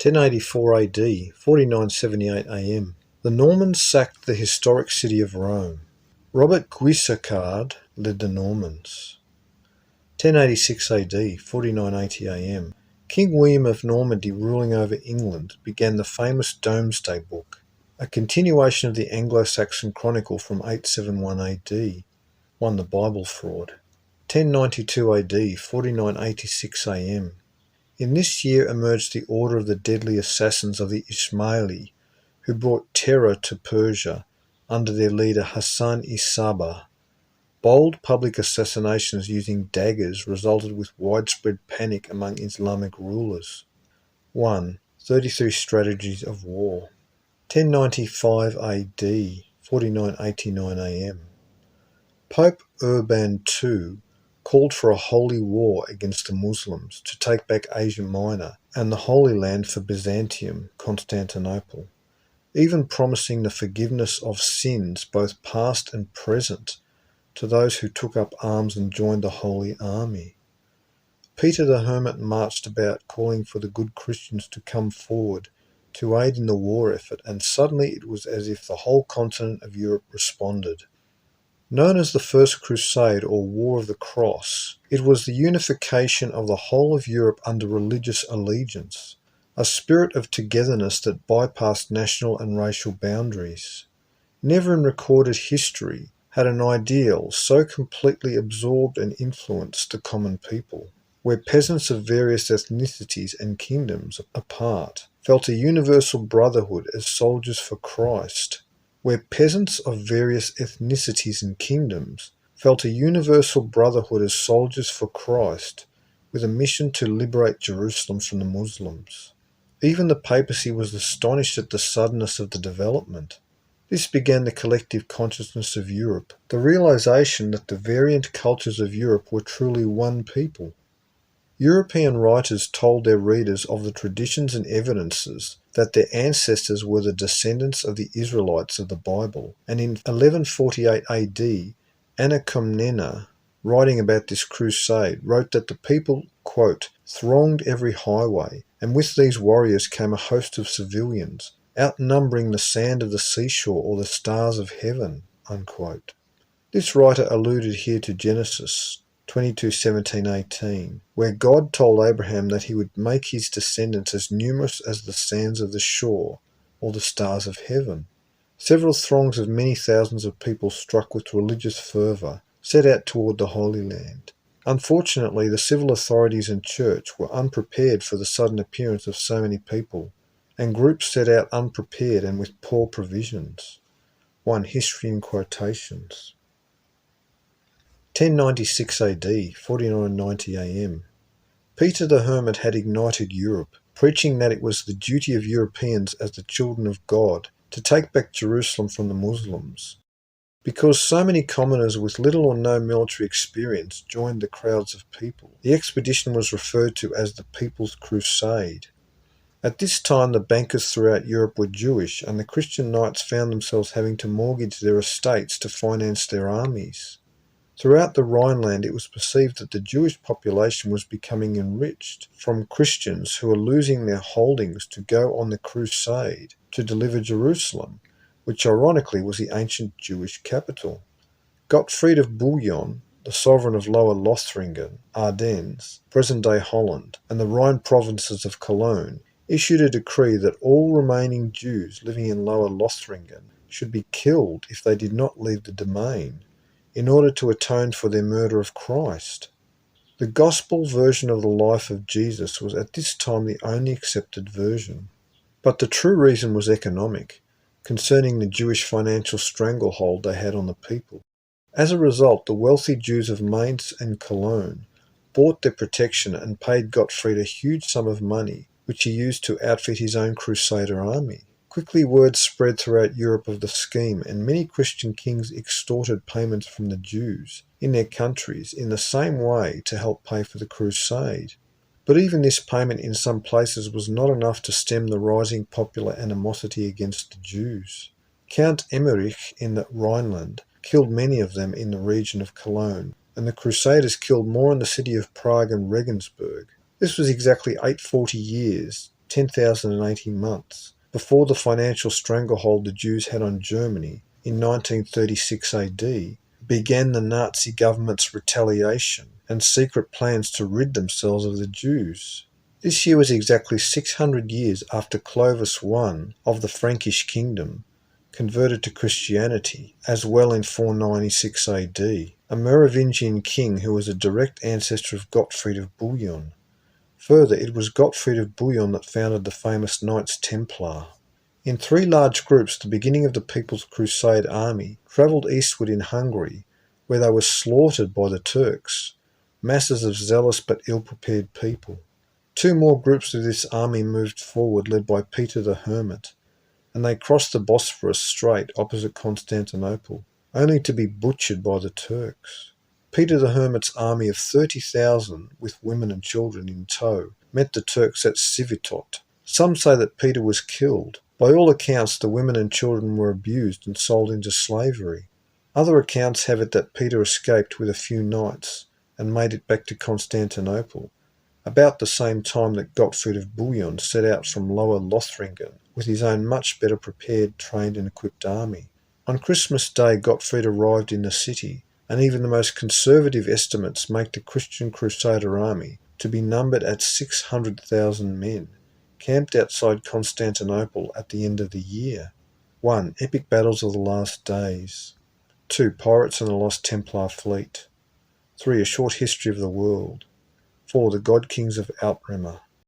1084 AD, 4978 AM. The Normans sacked the historic city of Rome. Robert Guiscard led the Normans. 1086 AD, 4980 AM. King William of Normandy, ruling over England, began the famous Domesday Book, a continuation of the Anglo-Saxon Chronicle from 871 AD, won the Bible fraud. 1092 AD, 4986 AM. In this year emerged the Order of the Deadly Assassins of the Ismaili, who brought terror to Persia under their leader Hassan-i-Sabbah. Bold public assassinations using daggers resulted with widespread panic among Islamic rulers. 1. 33 Strategies of War. 1095 AD, 4989 AM. Pope Urban II called for a holy war against the Muslims to take back Asia Minor and the Holy Land for Byzantium, Constantinople, even promising the forgiveness of sins both past and present to those who took up arms and joined the Holy Army. Peter the Hermit marched about calling for the good Christians to come forward to aid in the war effort, and suddenly it was as if the whole continent of Europe responded. Known as the First Crusade or War of the Cross, it was the unification of the whole of Europe under religious allegiance, a spirit of togetherness that bypassed national and racial boundaries. Never in recorded history had an ideal so completely absorbed and influenced the common people, where peasants of various ethnicities and kingdoms apart felt a universal brotherhood as soldiers for Christ, where peasants of various ethnicities and kingdoms felt a universal brotherhood as soldiers for Christ, with a mission to liberate Jerusalem from the Muslims. Even the papacy was astonished at the suddenness of the development. This began the collective consciousness of Europe, the realization that the variant cultures of Europe were truly one people. European writers told their readers of the traditions and evidences that their ancestors were the descendants of the Israelites of the Bible, and in 1148 AD, Anna Komnena, writing about this crusade, wrote that the people, quote, thronged every highway, and with these warriors came a host of civilians, outnumbering the sand of the seashore or the stars of heaven, unquote. This writer alluded here to Genesis 22:17-18, where God told Abraham that he would make his descendants as numerous as the sands of the shore or the stars of heaven. Several throngs of many thousands of people struck with religious fervour set out toward the Holy Land. Unfortunately, the civil authorities and church were unprepared for the sudden appearance of so many people, and groups set out unprepared and with poor provisions. 1. History in quotations. 1096 AD, 4990 AM. Peter the Hermit had ignited Europe, preaching that it was the duty of Europeans as the children of God to take back Jerusalem from the Muslims. Because so many commoners with little or no military experience joined the crowds of people, the expedition was referred to as the People's Crusade. At this time, the bankers throughout Europe were Jewish, and the Christian knights found themselves having to mortgage their estates to finance their armies. Throughout the Rhineland, it was perceived that the Jewish population was becoming enriched from Christians who were losing their holdings to go on the crusade to deliver Jerusalem, which ironically was the ancient Jewish capital. Gottfried of Bouillon, the sovereign of Lower Lothringen, Ardennes, present-day Holland, and the Rhine provinces of Cologne, issued a decree that all remaining Jews living in Lower Lothringen should be killed if they did not leave the domain, in order to atone for their murder of Christ. The gospel version of the life of Jesus was at this time the only accepted version. But the true reason was economic, concerning the Jewish financial stranglehold they had on the people. As a result, the wealthy Jews of Mainz and Cologne bought their protection and paid Gottfried a huge sum of money, which he used to outfit his own crusader army. Quickly word spread throughout Europe of the scheme, and many Christian kings extorted payments from the Jews in their countries in the same way to help pay for the crusade. But even this payment in some places was not enough to stem the rising popular animosity against the Jews. Count Emmerich in the Rhineland killed many of them in the region of Cologne, and the Crusaders killed more in the city of Prague and Regensburg. This was exactly 840 years 10,080 months, before the financial stranglehold the Jews had on Germany in 1936 AD, began the Nazi government's retaliation and secret plans to rid themselves of the Jews. This year was exactly 600 years after Clovis I of the Frankish kingdom converted to Christianity, as well in 496 AD, a Merovingian king who was a direct ancestor of Gottfried of Bouillon. Further, it was Gottfried of Bouillon that founded the famous Knights Templar. In 3 large groups, the beginning of the People's Crusade army travelled eastward in Hungary, where they were slaughtered by the Turks, masses of zealous but ill-prepared people. 2 more groups of this army moved forward, led by Peter the Hermit, and they crossed the Bosphorus Strait opposite Constantinople, only to be butchered by the Turks. Peter the Hermit's army of 30,000, with women and children in tow, met the Turks at Civitot. Some say that Peter was killed. By all accounts, the women and children were abused and sold into slavery. Other accounts have it that Peter escaped with a few knights and made it back to Constantinople, about the same time that Gottfried of Bouillon set out from Lower Lothringen with his own much better prepared, trained and equipped army. On Christmas Day, Gottfried arrived in the city, and even the most conservative estimates make the Christian Crusader army to be numbered at 600,000 men, camped outside Constantinople at the end of the year. 1. Epic battles of the last days. 2. Pirates and the lost Templar fleet. 3. A short history of the world. 4. The God Kings of Outremer.